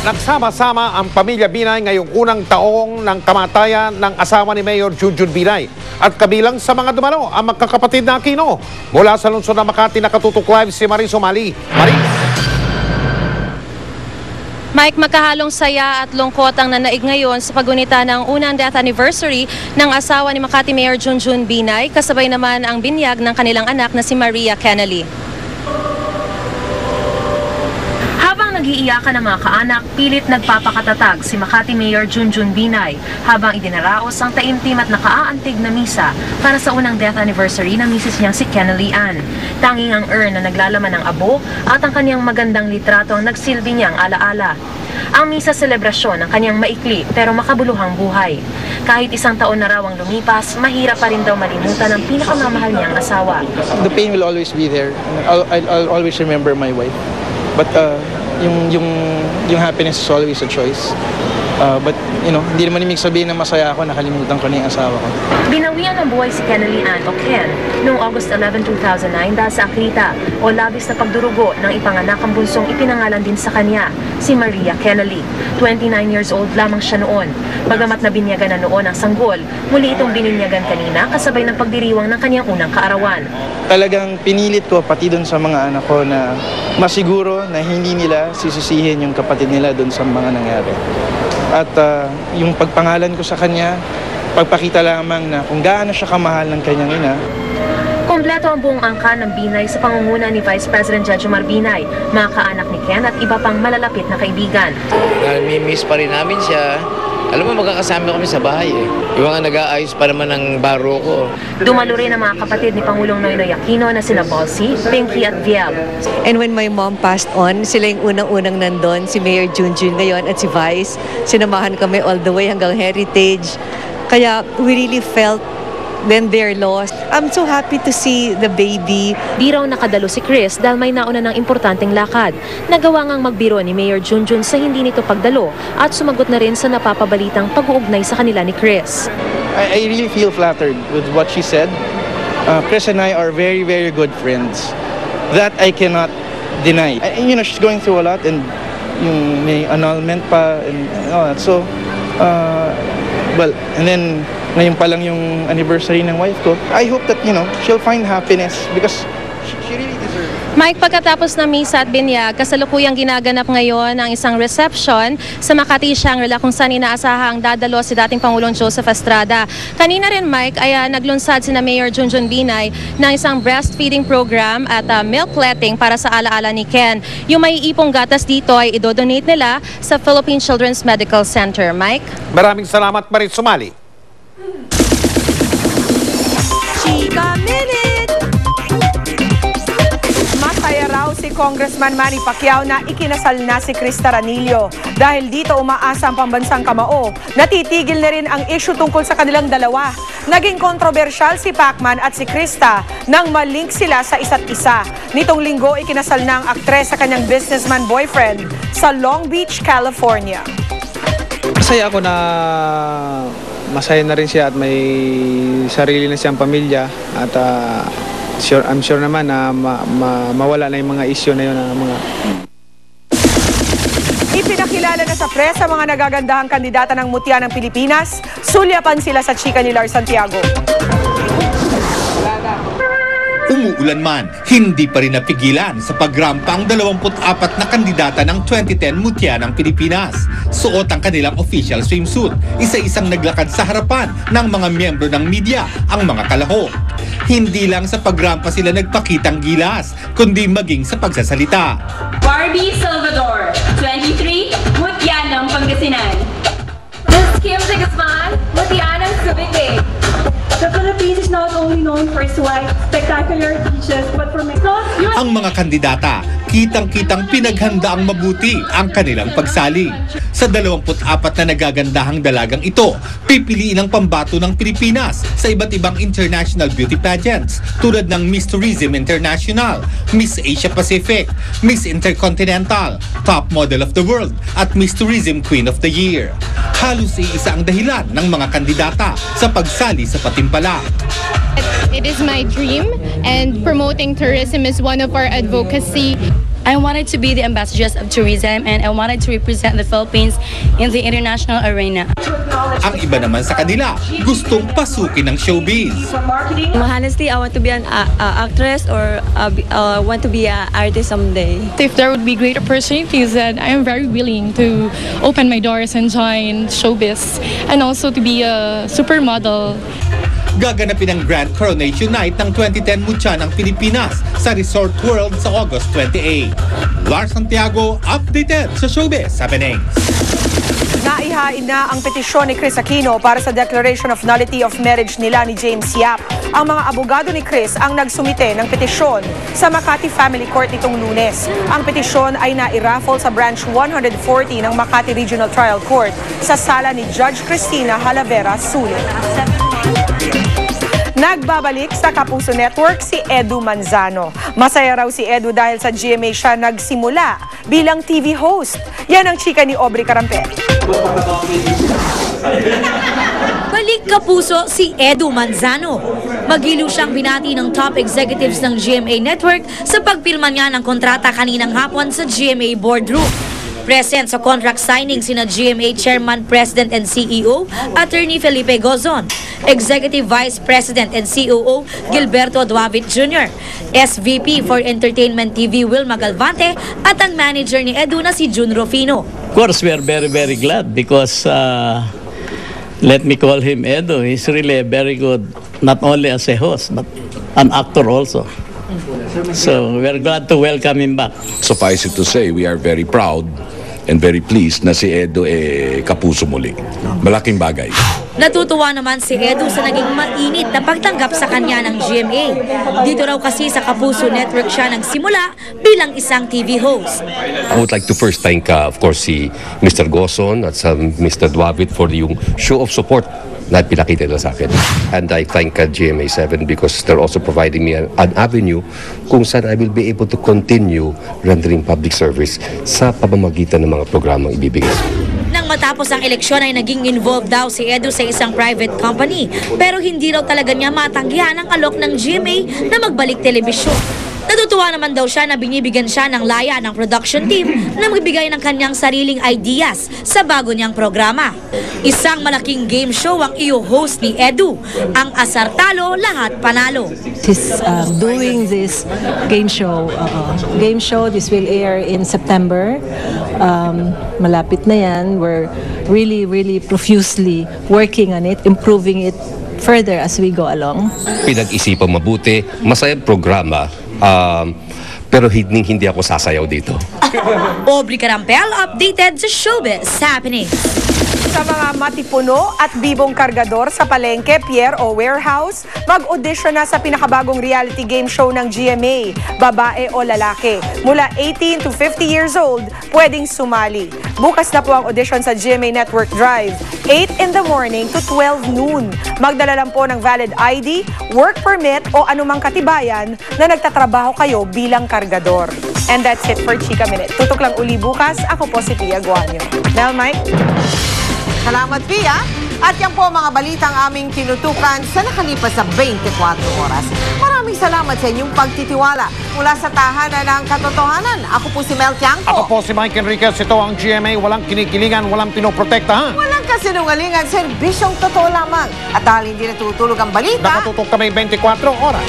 Nagsama-sama ang pamilya Binay ngayong unang taong ng kamatayan ng asawa ni Mayor Junjun Binay. At kabilang sa mga dumalo ang magkakapatid na Aquino. Mula sa lungsod ng Makati, nakatutok live si Maris Umali. Maris! Mike, magkahalong saya at lungkot ang nanaig ngayon sa pagunita ng unang death anniversary ng asawa ni Makati Mayor Junjun Binay, kasabay naman ang binyag ng kanilang anak na si Maria Kennelly. Habang nag-iiyakan ng mga kaanak, pilit nagpapakatatag si Makati Mayor Junjun Binay habang idinaraos ang taimtim at nakaaantig na misa para sa unang death anniversary ng misis niyang si Kennelly Ann. Tanging ang urn na naglalaman ng abo at ang kanyang magandang litrato ang nagsilbi niyang alaala. Ang misa selebrasyon ng kanyang maikli pero makabuluhang buhay. Kahit isang taon na raw ang lumipas, mahirap pa rin daw malimutan ang pinakamamahal niyang asawa. The pain will always be there. I'll always remember my wife. But yung happiness is always a choice. But hindi naman ibig sabihin na masaya ako, nakalimutan ko na yung asawa ko. Binawian ng buhay si Kennelly Ann o Ken noong August 11, 2009 dahil sa aklita o labis na pagdurugo ng ipanganak ang bunsong ipinangalan din sa kanya, si Maria Kennelly. 29 years old lamang siya noon. Bagamat nabinyagan na noon ang sanggol, muli itong bininyagan kanina kasabay ng pagdiriwang ng kanyang unang kaarawan. Talagang pinilit ko pati dun sa mga anak ko na masiguro na hindi nila sisisihin yung kapatid nila dun sa mga nangyari. At yung pagpangalan ko sa kanya, pagpakita lamang na kung gaano siya kamahal ng kanyang ina. Kompleto ang buong angkan ng Binay sa pangunguna ni Vice President Jejomar Binay, mga kaanak ni Ken at iba pang malalapit na kaibigan. Nami-miss pa rin namin siya. Alam mo, magkakasama kami sa bahay eh. Yung mga nag-aayos pa naman ng baro ko. Dumalo rin ang mga kapatid ni Pangulong Noynoy Aquino na sina Balsi, Pinky at Viel. And when my mom passed on, sila yung unang-unang nandun, si Mayor Junjun ngayon at si Vice. Sinamahan kami all the way hanggang Heritage. Kaya we really felt then they're lost. I'm so happy to see the baby. Di raw nakadalo si Chris dahil may nauna ng importanteng lakad. Nagawa ngang magbiro ni Mayor Junjun sa hindi nito pagdalo at sumagot na rin sa napapabalitang pag-uugnay sa kanila ni Chris. I really feel flattered with what she said. Chris and I are very, very good friends. That I cannot deny. She's going through a lot and yung may annulment pa and all that. So, and then ngayon pa lang yung anniversary ng wife ko. I hope that, she'll find happiness because she really deserves it. Mike, pagkatapos ng misa at binyag, kasalukuyang ginaganap ngayon ang isang reception sa Makati Shangri-La kung saan inaasahang dadalo si dating Pangulong Joseph Estrada. Kanina rin, Mike, ay naglunsad sina Mayor Junjun Binay ng isang breastfeeding program at milk letting para sa alaala ni Ken. Yung may ipong gatas dito ay idodonate nila sa Philippine Children's Medical Center. Mike? Maraming salamat, Maris Umali. Chika Minute! Masaya raw si Congressman Manny Pacquiao na ikinasal na si Krista Ranillo. Dahil dito umaasa ang pambansang kamao, natitigil na rin ang issue tungkol sa kanilang dalawa. Naging kontrobersyal si Pacman at si Krista nang malink sila sa isa't isa. Nitong linggo, ikinasal na ang aktres sa kanyang businessman boyfriend sa Long Beach, California. Masaya ako na masaya na rin siya at may sarili na siyang pamilya at I'm sure naman na mawala na yung mga issue na yun. Ipinakilala na sa press ang mga nagagandahang kandidata ng Mutya ng Pilipinas. Sulyapan sila sa chika ni Lars Santiago. Umuulan man, hindi pa rin napigilan sa pagrampa ang 24 na kandidata ng 2010 Mutya ng Pilipinas. Suot ang kanilang official swimsuit, isa-isang naglakad sa harapan ng mga miyembro ng media, ang mga kalahok. Hindi lang sa pagrampa sila nagpakitang gilas, kundi maging sa pagsasalita. Barbie Salvador, 23, Mutya ng Pangasinan. Miss Kim de Guzman, Mutya ng Subic. The Philippines is not only known for its wide, spectacular beaches, but for Ang mga kandidata, kitang-kitang pinaghandaang mabuti ang kanilang pagsali. Sa 24 na nagagandahang dalagang ito, pipiliin ang pambato ng Pilipinas sa iba't ibang international beauty pageants tulad ng Miss Tourism International, Miss Asia Pacific, Miss Intercontinental, Top Model of the World at Miss Tourism Queen of the Year. Halos iisa ang dahilan ng mga kandidata sa pagsali sa patimpalak. It is my dream and promoting tourism is one of our advocacy. I wanted to be the ambassador of tourism and I wanted to represent the Philippines in the international arena. Ang iba naman sa kanila, gustong pasukin ng showbiz. Honestly, I want to be an actress or want to be an artist someday. If there would be great opportunities, then I am very willing to open my doors and join showbiz and also to be a supermodel. Gaganapin ang Grand Coronation Night ng 2010 Mutya ng Pilipinas sa Resort World sa August 28. Lars Santiago, updated sa Showbiz Happenings. Naihain na ang petisyon ni Chris Aquino para sa Declaration of Nullity of Marriage nila ni James Yap. Ang mga abogado ni Chris ang nagsumite ng petisyon sa Makati Family Court nitong Lunes. Ang petisyon ay nairaffle sa Branch 140 ng Makati Regional Trial Court sa sala ni Judge Cristina Halavera Sulit. Nagbabalik sa Kapuso Network si Edu Manzano. Masaya raw si Edu dahil sa GMA siya nagsimula bilang TV host. Yan ang chika ni Aubrey Carampel. Balik Kapuso si Edu Manzano. Magiliw siyang binati ng top executives ng GMA Network sa pagpirma niya ng kontrata kaninang hapon sa GMA boardroom. Present sa contract signing sina GMA Chairman, President and CEO, Attorney Felipe Gozon, Executive Vice President and COO Gilberto Duavit Jr., SVP for Entertainment TV Wilma Galvante at ang manager ni Edu na si Jun Rufino. Of course, we are very, very glad because let me call him Edu. He's really very good, not only as a host, but an actor also. So we're glad to welcome him back. Suffice it to say, we are very proud and very pleased na si Edu kapuso muli. Malaking bagay. Natutuwa naman si Edu sa naging mainit na pagtanggap sa kanya ng GMA. Dito raw kasi sa Kapuso Network siya nagsimula bilang isang TV host. I would like to first thank, of course, si Mr. Gozon at Mr. Duavit for yung show of support na pinakita nila sa akin. And I thank GMA7 because they're also providing me an avenue kung saan I will be able to continue rendering public service sa pamamagitan ng mga programang ibibigay. Nang matapos ang eleksyon ay naging involved daw si Edu sa isang private company pero hindi raw talaga niya matanggihan ang alok ng GMA na magbalik telebisyon. Natutuwa naman daw siya na binibigyan siya ng laya ng production team na magbigay ng kanyang sariling ideas sa bago niyang programa. Isang malaking game show ang i-host ni Edu, ang Asar Talo, Lahat Panalo. He's doing this game show. This will air in September. Malapit na yan. We're really profusely working on it, improving it further as we go along. Pinag-isipan mabuti, masayang programa. Pero hindi ako sasayaw dito. Aubrey Carampel, updated sa Showbiz Happening. Sa mga matipuno at bibong kargador sa palengke, pier o warehouse, mag-audition na sa pinakabagong reality game show ng GMA, babae o lalaki. Mula 18 to 50 years old, pwedeng sumali. Bukas na po ang audition sa GMA Network Drive, 8 in the morning to 12 noon. Magdala lang po ng valid ID, work permit o anumang katibayan na nagtatrabaho kayo bilang kargador. And that's it for Chika Minute. Tutok lang uli bukas. Ako po si Pia Guanyo. Mel, Mike? Salamat, Pia. At yan po mga balitang aming tinutukan sa nakalipas sa 24 oras. Maraming salamat sa inyong pagtitiwala. Mula sa tahanan ng katotohanan, ako po si Mel Tiangco. Ako po si Mike Enriquez. Ito ang GMA. Walang kinikilingan, walang pinoprotektahan. Walang kasinungalingan, serbisyong totoo lamang. At dahil hindi natutulog ang balita, nakatutok kami 24 oras.